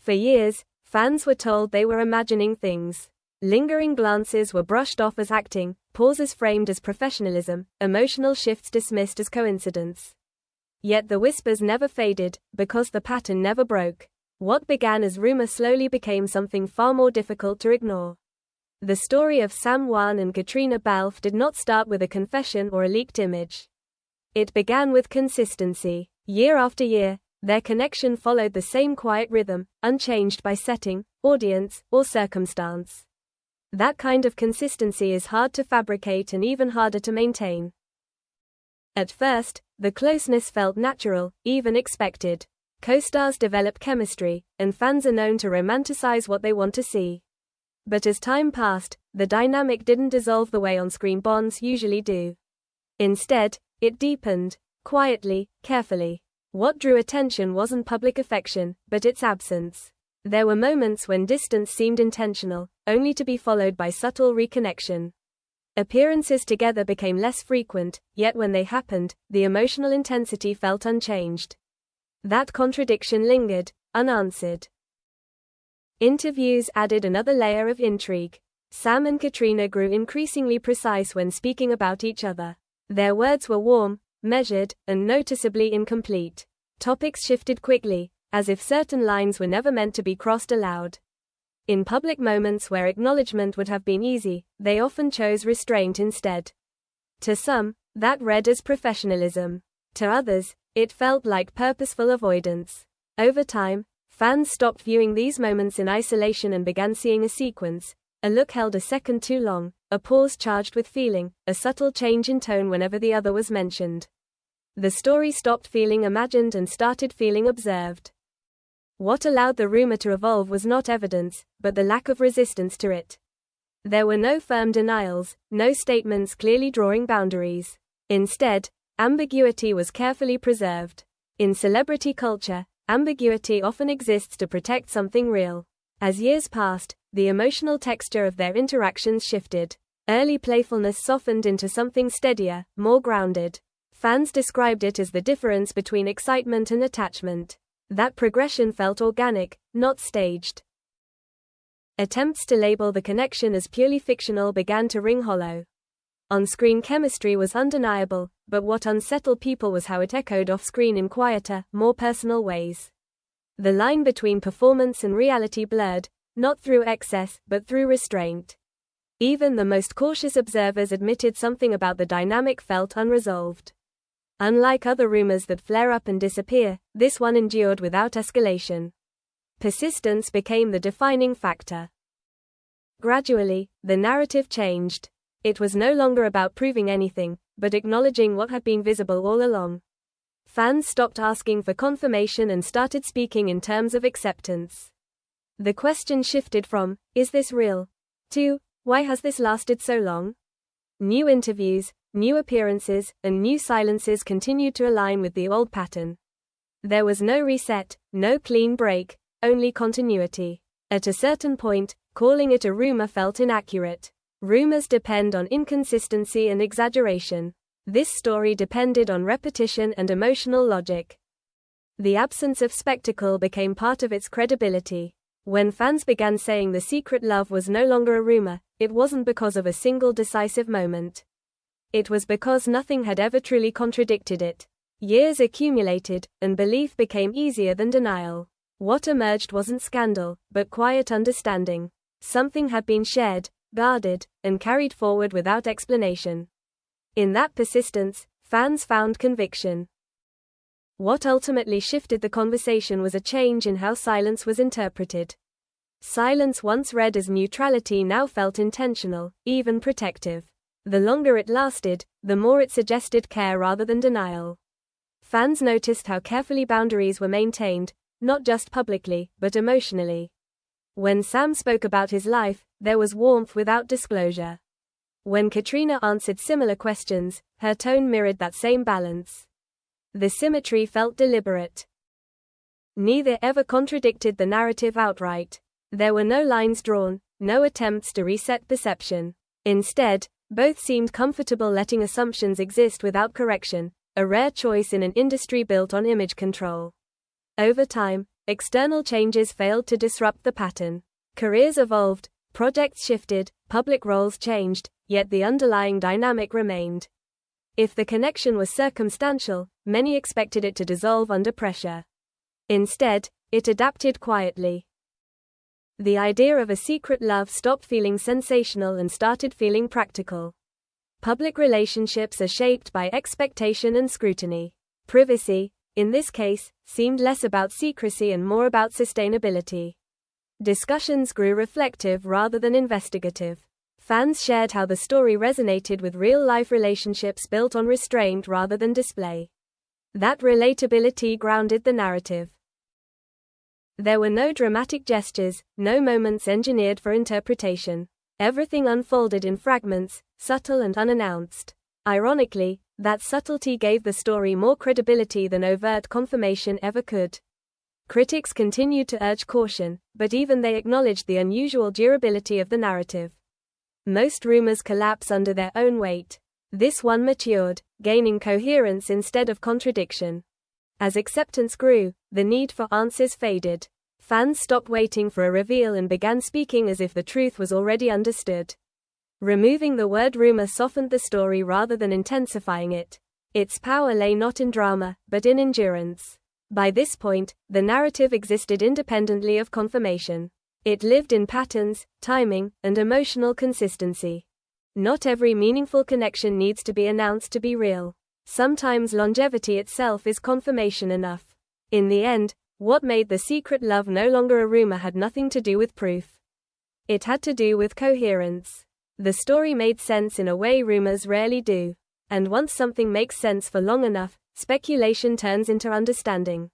For years, fans were told they were imagining things. Lingering glances were brushed off as acting, pauses framed as professionalism, emotional shifts dismissed as coincidence. Yet the whispers never faded, because the pattern never broke. What began as rumor slowly became something far more difficult to ignore. The story of Heughan and Caitriona Balfe did not start with a confession or a leaked image. It began with consistency. Year after year, their connection followed the same quiet rhythm, unchanged by setting, audience, or circumstance. That kind of consistency is hard to fabricate and even harder to maintain. At first, the closeness felt natural, even expected. Co-stars develop chemistry, and fans are known to romanticize what they want to see. But as time passed, the dynamic didn't dissolve the way on-screen bonds usually do. Instead, it deepened, quietly, carefully. What drew attention wasn't public affection, but its absence. There were moments when distance seemed intentional, only to be followed by subtle reconnection. Appearances together became less frequent, yet when they happened, the emotional intensity felt unchanged. That contradiction lingered, unanswered. Interviews added another layer of intrigue. Sam and Caitriona grew increasingly precise when speaking about each other. Their words were warm, measured, and noticeably incomplete. Topics shifted quickly, as if certain lines were never meant to be crossed aloud. In public moments where acknowledgement would have been easy, they often chose restraint instead. To some, that read as professionalism. To others, it felt like purposeful avoidance. Over time, fans stopped viewing these moments in isolation and began seeing a sequence, a look held a second too long, a pause charged with feeling, a subtle change in tone whenever the other was mentioned. The story stopped feeling imagined and started feeling observed. What allowed the rumor to evolve was not evidence, but the lack of resistance to it. There were no firm denials, no statements clearly drawing boundaries. Instead, ambiguity was carefully preserved. In celebrity culture, ambiguity often exists to protect something real. As years passed, the emotional texture of their interactions shifted. Early playfulness softened into something steadier, more grounded. Fans described it as the difference between excitement and attachment. That progression felt organic, not staged. Attempts to label the connection as purely fictional began to ring hollow. On-screen chemistry was undeniable, but what unsettled people was how it echoed off-screen in quieter, more personal ways. The line between performance and reality blurred, not through excess, but through restraint. Even the most cautious observers admitted something about the dynamic felt unresolved. Unlike other rumors that flare up and disappear, this one endured without escalation. Persistence became the defining factor. Gradually, the narrative changed. It was no longer about proving anything, but acknowledging what had been visible all along. Fans stopped asking for confirmation and started speaking in terms of acceptance. The question shifted from, "Is this real?" to, "Why has this lasted so long?" New interviews, new appearances, and new silences continued to align with the old pattern. There was no reset, no clean break, only continuity. At a certain point, calling it a rumor felt inaccurate. Rumors depend on inconsistency and exaggeration. This story depended on repetition and emotional logic. The absence of spectacle became part of its credibility. When fans began saying the secret love was no longer a rumor, it wasn't because of a single decisive moment. It was because nothing had ever truly contradicted it. Years accumulated, and belief became easier than denial. What emerged wasn't scandal, but quiet understanding. Something had been shared, guarded, and carried forward without explanation. In that persistence, fans found conviction. What ultimately shifted the conversation was a change in how silence was interpreted. Silence once read as neutrality now felt intentional, even protective. The longer it lasted, the more it suggested care rather than denial. Fans noticed how carefully boundaries were maintained, not just publicly, but emotionally. When Sam spoke about his life, there was warmth without disclosure. When Caitriona answered similar questions, her tone mirrored that same balance. The symmetry felt deliberate. Neither ever contradicted the narrative outright. There were no lines drawn, no attempts to reset perception. Instead, both seemed comfortable letting assumptions exist without correction, a rare choice in an industry built on image control. Over time, External changes failed to disrupt the pattern. Careers evolved, projects shifted, public roles changed, yet the underlying dynamic remained. If the connection was circumstantial, many expected it to dissolve under pressure. Instead, it adapted quietly. The idea of a secret love stopped feeling sensational and started feeling practical. Public relationships are shaped by expectation and scrutiny. Privacy, in this case, seemed less about secrecy and more about sustainability. Discussions grew reflective rather than investigative. Fans shared how the story resonated with real-life relationships built on restraint rather than display. That relatability grounded the narrative. There were no dramatic gestures, no moments engineered for interpretation. Everything unfolded in fragments, subtle and unannounced. Ironically, that subtlety gave the story more credibility than overt confirmation ever could. Critics continued to urge caution, but even they acknowledged the unusual durability of the narrative. Most rumors collapse under their own weight. This one matured, gaining coherence instead of contradiction. As acceptance grew, the need for answers faded. Fans stopped waiting for a reveal and began speaking as if the truth was already understood. Removing the word rumor softened the story rather than intensifying it. Its power lay not in drama, but in endurance. By this point, the narrative existed independently of confirmation. It lived in patterns, timing, and emotional consistency. Not every meaningful connection needs to be announced to be real. Sometimes longevity itself is confirmation enough. In the end, what made the secret love no longer a rumor had nothing to do with proof. It had to do with coherence. The story made sense in a way rumors rarely do. And once something makes sense for long enough, speculation turns into understanding.